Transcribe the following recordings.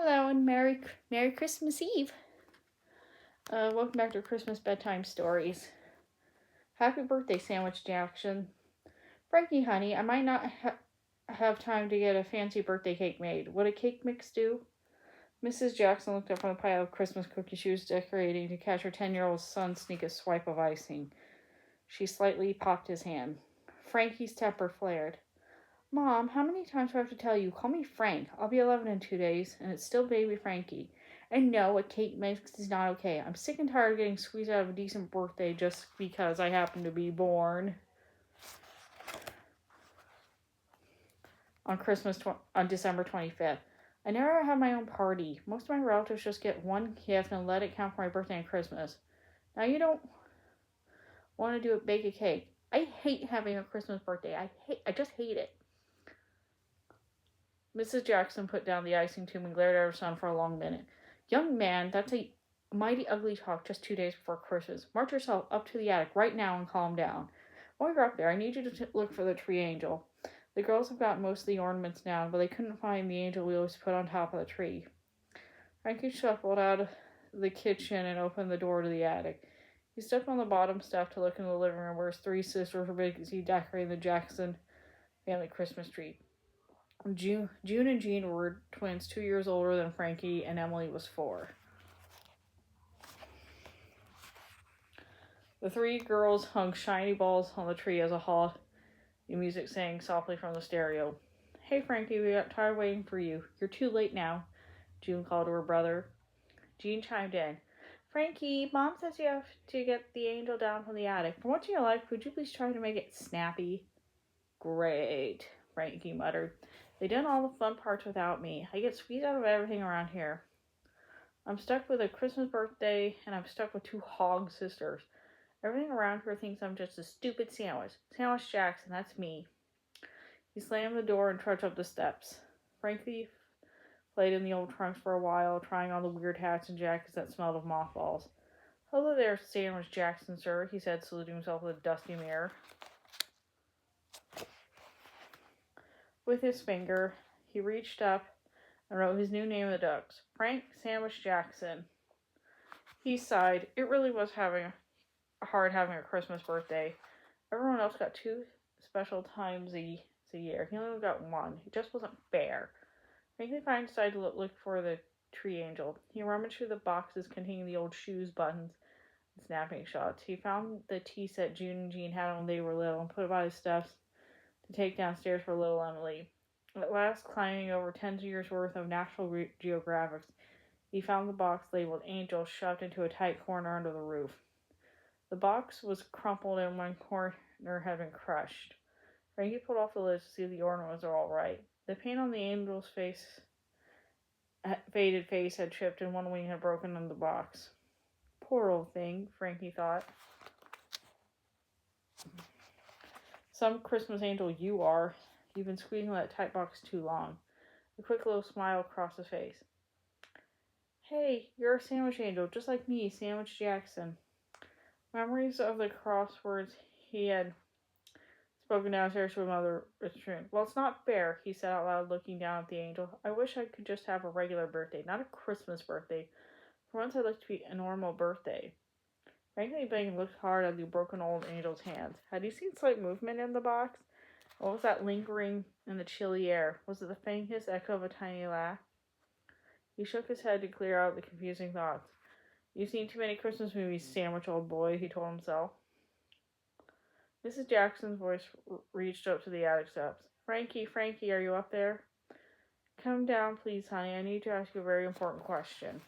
Hello and Merry Christmas Eve. Welcome back to Christmas Bedtime Stories. Happy birthday, Sandwich Jackson. Frankie, honey, I might not have time to get a fancy birthday cake made. Would a cake mix do? Mrs. Jackson looked up from the pile of Christmas cookies she was decorating to catch her 10-year-old son sneak a swipe of icing. She slightly popped his hand. Frankie's temper flared. Mom, how many times do I have to tell you? Call me Frank. I'll be 11 in 2 days, and it's still baby Frankie. And no, a cake mix is not okay. I'm sick and tired of getting squeezed out of a decent birthday just because I happen to be born on December 25th. I never have my own party. Most of my relatives just get one gift and let it count for my birthday and Christmas. Now you don't want to bake a cake. I hate having a Christmas birthday. I just hate it. Mrs. Jackson put down the icing tube and glared at her son for a long minute. Young man, that's a mighty ugly talk just 2 days before Christmas. March yourself up to the attic right now and calm down. While you're up there, I need you to look for the tree angel. The girls have gotten most of the ornaments down, but they couldn't find the angel we always put on top of the tree. Frankie shuffled out of the kitchen and opened the door to the attic. He stepped on the bottom step to look into the living room where his three sisters were busy decorating the Jackson family Christmas tree. June and Jean were twins 2 years older than Frankie, and Emily was 4. The three girls hung shiny balls on the tree as a holiday music sang softly from the stereo. Hey, Frankie, we got tired waiting for you. You're too late now, June called to her brother. Jean chimed in. Frankie, Mom says you have to get the angel down from the attic. For once in your life, would you please try to make it snappy? Great, Frankie muttered. They done all the fun parts without me. I get squeezed out of everything around here. I'm stuck with a Christmas birthday, and I'm stuck with 2 hog sisters. Everything around here thinks I'm just a stupid sandwich. Sandwich Jackson, that's me. He slammed the door and trudged up the steps. Frankie played in the old trunks for a while, trying on the weird hats and jackets that smelled of mothballs. Hello there, Sandwich Jackson, sir, he said, saluting himself with a dusty mirror. With his finger, he reached up and wrote his new name in the ducks. Frank Sandwich Jackson. He sighed. It really was hard having a Christmas birthday. Everyone else got 2 special times a year. He only got 1. It just wasn't fair. Frankie finally decided to look for the tree angel. He rummaged through the boxes containing the old shoes, buttons, and snapping shots. He found the tea set June and Jean had when they were little and put it by the steps to take downstairs for little Emily. At last, climbing over 10 years' worth of National Geographic, he found the box labeled Angel shoved into a tight corner under the roof. The box was crumpled and one corner had been crushed. Frankie pulled off the lid to see if the ornaments were all right. The paint on the angel's faded face had chipped and one wing had broken in the box. Poor old thing, Frankie thought. Some Christmas angel you are. You've been squeezing that tight box too long. A quick little smile crossed his face. Hey, you're a sandwich angel, just like me, Sandwich Jackson. Memories of the crosswords he had spoken downstairs to his mother returned. Well, it's not fair, he said out loud, looking down at the angel. I wish I could just have a regular birthday, not a Christmas birthday. For once I'd like to be a normal birthday. Frankie Bang looked hard at the broken old angel's hands. Had he seen slight movement in the box? What was that lingering in the chilly air? Was it the faintest echo of a tiny laugh? He shook his head to clear out the confusing thoughts. You've seen too many Christmas movies, sandwich old boy, he told himself. Mrs. Jackson's voice reached up to the attic steps. Frankie, are you up there? Come down, please, honey. I need to ask you a very important question.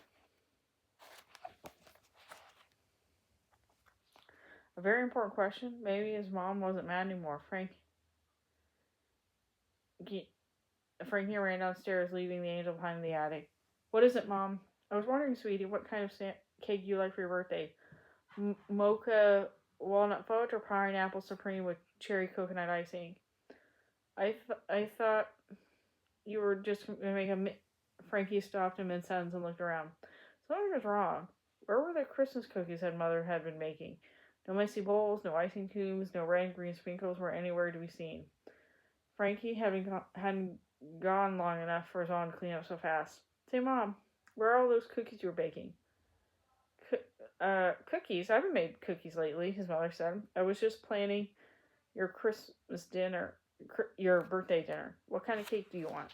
A very important question? Maybe his mom wasn't mad anymore. Frankie ran downstairs, leaving the angel behind in the attic. What is it, Mom? I was wondering, sweetie, what kind of cake you like for your birthday? Mocha walnut fudge or pineapple supreme with cherry coconut icing? I thought you were just going to make Frankie stopped in mid-sentence and looked around. Something was wrong. Where were the Christmas cookies that Mother had been making? No messy bowls, no icing tubes, no red and green sprinkles were anywhere to be seen. Frankie hadn't gone long enough for his own to clean up so fast. Say, Mom, where are all those cookies you were baking? Cookies? I haven't made cookies lately, his mother said. I was just planning your Christmas dinner, your birthday dinner. What kind of cake do you want?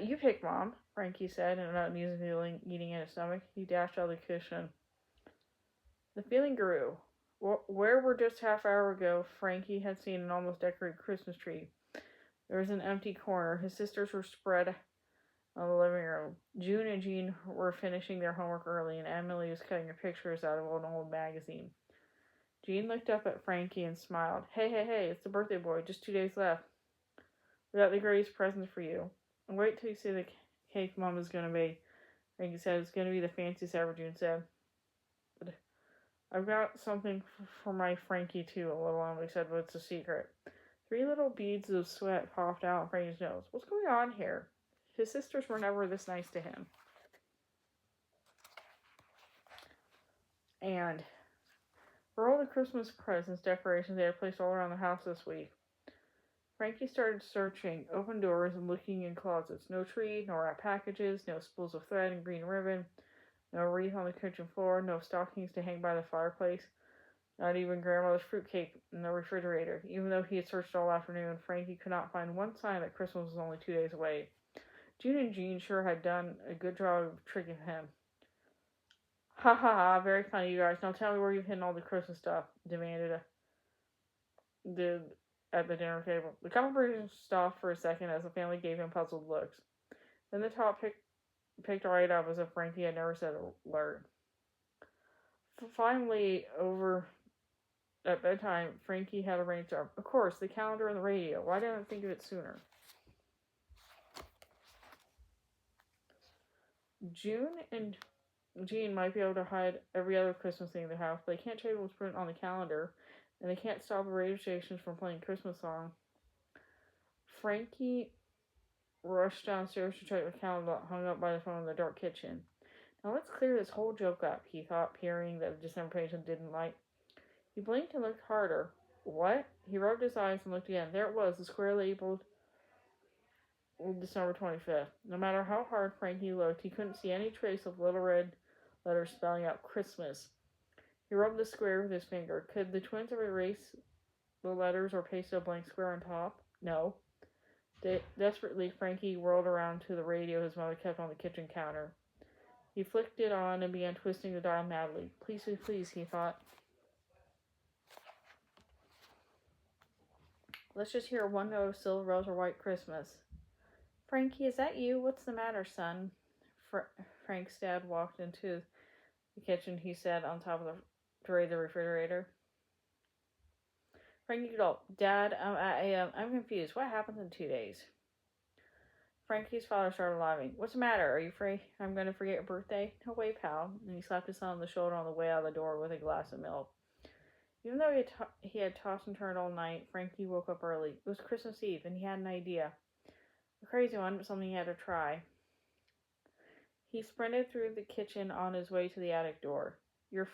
You pick, Mom, Frankie said, and an uneasy feeling eating in his stomach. He dashed out of the kitchen. The feeling grew. Where were just half hour ago, Frankie had seen an almost decorated Christmas tree. There was an empty corner. His sisters were spread on the living room. June and Jean were finishing their homework early, and Emily was cutting her pictures out of an old magazine. Jean looked up at Frankie and smiled. Hey, it's the birthday boy. Just 2 days left. We got the greatest present for you. And wait till you see the cake Mom is going to make. Frankie said, it's going to be the fanciest ever, June said. But I've got something for my Frankie, too, a little Emily said, but it's a secret. 3 little beads of sweat popped out on Frankie's nose. What's going on here? His sisters were never this nice to him. And for all the Christmas presents, decorations they had placed all around the house this week, Frankie started searching open doors and looking in closets. No tree, no wrapped packages, no spools of thread and green ribbon, no wreath on the kitchen floor, no stockings to hang by the fireplace, not even Grandmother's fruitcake in the refrigerator. Even though he had searched all afternoon, Frankie could not find one sign that Christmas was only 2 days away. June and Jean sure had done a good job of tricking him. Ha ha ha, very funny, you guys. Now tell me where you've hidden all the Christmas stuff, demanded at the dinner table. The conversation stopped for a second as the family gave him puzzled looks. Then the top picked right up as if Frankie had never said a word. Finally, over at bedtime, Frankie had a brainstorm. Of course, the calendar and the radio. Why didn't I think of it sooner? June and Jean might be able to hide every other Christmas thing in the house, but they can't tell you what's printed on the calendar, and they can't stop the radio stations from playing Christmas songs. Frankie rushed downstairs to check the calendar hung up by the phone in the dark kitchen. Now let's clear this whole joke up, he thought, peering that the December patient didn't like. He blinked and looked harder. What? He rubbed his eyes and looked again. There it was, the square labeled December 25th. No matter how hard Frankie looked, he couldn't see any trace of little red letters spelling out Christmas. He rubbed the square with his finger. Could the twins have erased the letters or pasted a blank square on top? No. Desperately, Frankie whirled around to the radio his mother kept on the kitchen counter. He flicked it on and began twisting the dial madly. Please, he thought. Let's just hear one note of Silver Rose or White Christmas. Frankie, is that you? What's the matter, son? Frank's dad walked into the kitchen, he said, on top of the refrigerator. Frankie gulped. Dad, I'm confused. What happens in 2 days? Frankie's father started laughing. What's the matter? Are you afraid I'm going to forget your birthday? No way, pal. And he slapped his son on the shoulder on the way out of the door with a glass of milk. Even though he had tossed and turned all night, Frankie woke up early. It was Christmas Eve, and he had an idea. A crazy one, but something he had to try. He sprinted through the kitchen on his way to the attic door. You're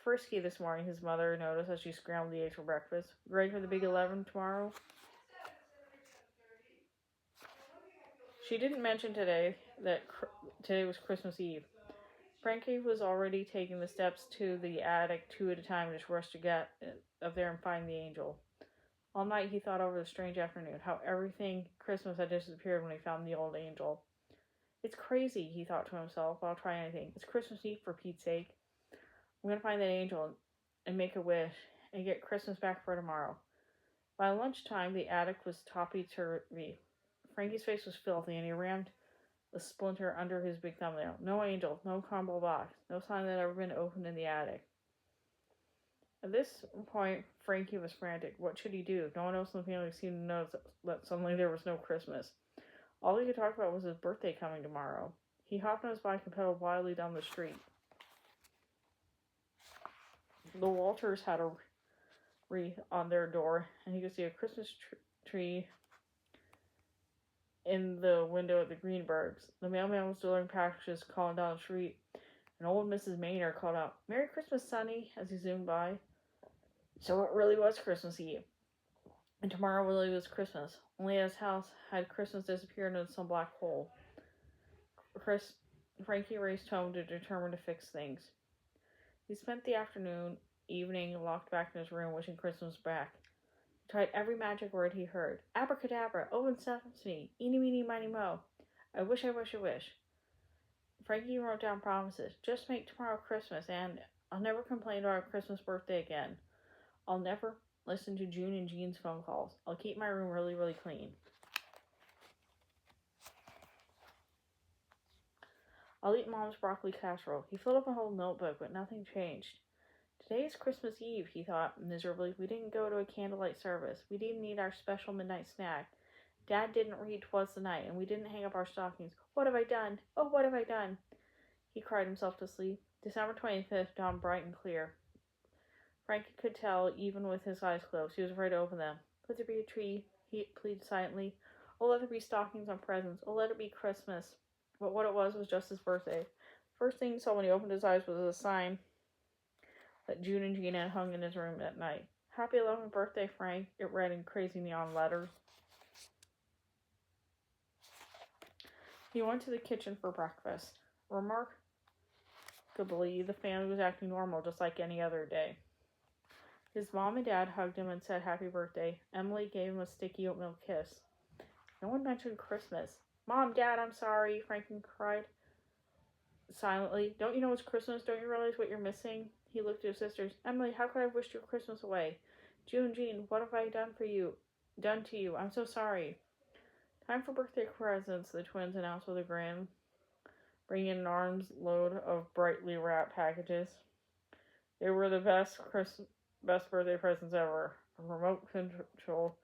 frisky this morning, his mother noticed as she scrambled the eggs for breakfast. Ready for the big 11 tomorrow? She didn't mention today that today was Christmas Eve. Frankie was already taking the steps to the attic 2 at a time and just rushed to get up there and find the angel. All night he thought over the strange afternoon, how everything Christmas had disappeared when he found the old angel. It's crazy, he thought to himself, but I'll try anything. It's Christmas Eve, for Pete's sake. I'm going to find that angel and make a wish and get Christmas back for tomorrow. By lunchtime, the attic was topsy-turvy. Frankie's face was filthy, and he rammed a splinter under his big thumbnail. No angel, no combo box, no sign that had ever been opened in the attic. At this point, Frankie was frantic. What should he do? No one else in the family seemed to know that suddenly there was no Christmas. All he could talk about was his birthday coming tomorrow. He hopped on his bike and pedaled wildly down the street. The Walters had a wreath on their door, and he could see a Christmas tree in the window at the Greenbergs. The mailman was delivering packages calling down the street, and old Mrs. Maynard called out, "Merry Christmas, Sonny," as he zoomed by. So it really was Christmas Eve. And tomorrow really was Christmas. Only at his house had Christmas disappeared into some black hole. Frankie raced home to determine to fix things. He spent the evening locked back in his room wishing Christmas was back. He tried every magic word he heard. Abracadabra, open sesame, eeny meeny miny mo. I wish, I wish, I wish. Frankie wrote down promises. Just make tomorrow Christmas, and I'll never complain about our Christmas birthday again. I'll never listen to June and Jean's phone calls. I'll keep my room really, really clean. I'll eat Mom's broccoli casserole. He filled up a whole notebook, but nothing changed. Today is Christmas Eve, he thought miserably. We didn't go to a candlelight service. We didn't eat our special midnight snack. Dad didn't read 'Twas the Night, and we didn't hang up our stockings. What have I done? Oh, what have I done? He cried himself to sleep. December 25th dawned bright and clear. Frankie could tell, even with his eyes closed. He was afraid to open them. Let there be a tree, he pleaded silently. Oh, let there be stockings and presents. Oh, let it be Christmas. But what it was just his birthday. First thing he saw when he opened his eyes was a sign that June and Jean had hung in his room at night. Happy 11th birthday, Frank, it read in crazy neon letters. He went to the kitchen for breakfast. Remarkably, the family was acting normal, just like any other day. His mom and dad hugged him and said happy birthday. Emily gave him a sticky oatmeal kiss. No one mentioned Christmas. Mom, Dad, I'm sorry, Franklin cried silently. Don't you know it's Christmas? Don't you realize what you're missing? He looked at his sisters. Emily, how could I have wished your Christmas away? June, Jean, what have I done to you? I'm so sorry. Time for birthday presents, the twins announced with a grin, bringing in an arm's load of brightly wrapped packages. They were the best birthday presents ever. A remote control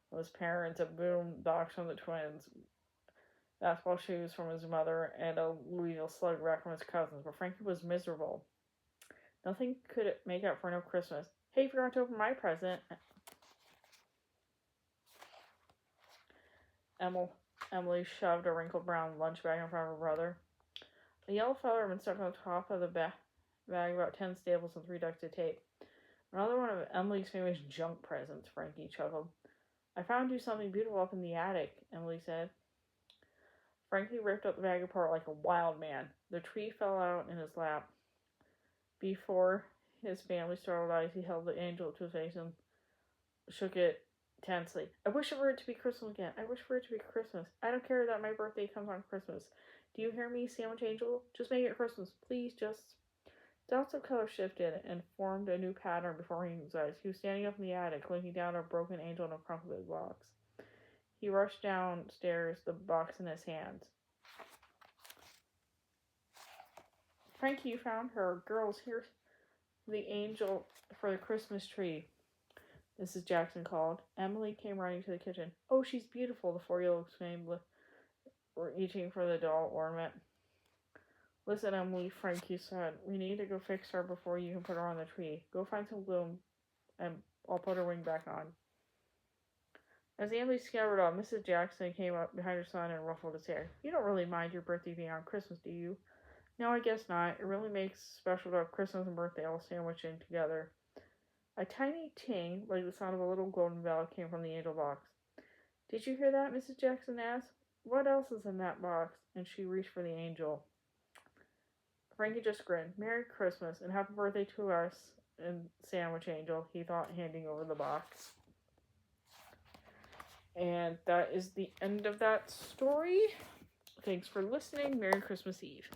from his parents, a boom box from the twins, basketball shoes from his mother, and a Louisville slug rack from his cousins. But Frankie was miserable. Nothing could make up for no Christmas. Hey, you forgot to open my present. Emily shoved a wrinkled brown lunch bag in front of her brother. A yellow feather had been stuck on the top of the bag, about 10 staples and 3 ducts of tape. Another one of Emily's famous junk presents, Frankie chuckled. I found you something beautiful up in the attic, Emily said. Frankie ripped up the bag apart like a wild man. The tree fell out in his lap. Before his family startled eyes, he held the angel to his face and shook it tensely. I wish for it to be Christmas again. I wish for it to be Christmas. I don't care that my birthday comes on Christmas. Do you hear me, Sandwich Angel? Just make it Christmas. Please, just... Dots of color shifted and formed a new pattern before his eyes. He was standing up in the attic, looking down at a broken angel in a crumpled box. He rushed downstairs, the box in his hands. Frankie, you found her. Girls, here's the angel for the Christmas tree, Mrs. Jackson called. Emily came running to the kitchen. Oh, she's beautiful, the 4-year-old exclaimed, reaching for the doll ornament. Listen, Emily, Frankie said. We need to go fix her before you can put her on the tree. Go find some glue and I'll put her wing back on. As Emily scampered off, Mrs. Jackson came up behind her son and ruffled his hair. You don't really mind your birthday being on Christmas, do you? No, I guess not. It really makes special to have Christmas and birthday all sandwiched in together. A tiny ting, like the sound of a little golden bell, came from the angel box. Did you hear that? Mrs. Jackson asked. What else is in that box? And she reached for the angel. Frankie just grinned. Merry Christmas and happy birthday to us and Sandwich Angel, he thought, handing over the box. And that is the end of that story. Thanks for listening. Merry Christmas Eve.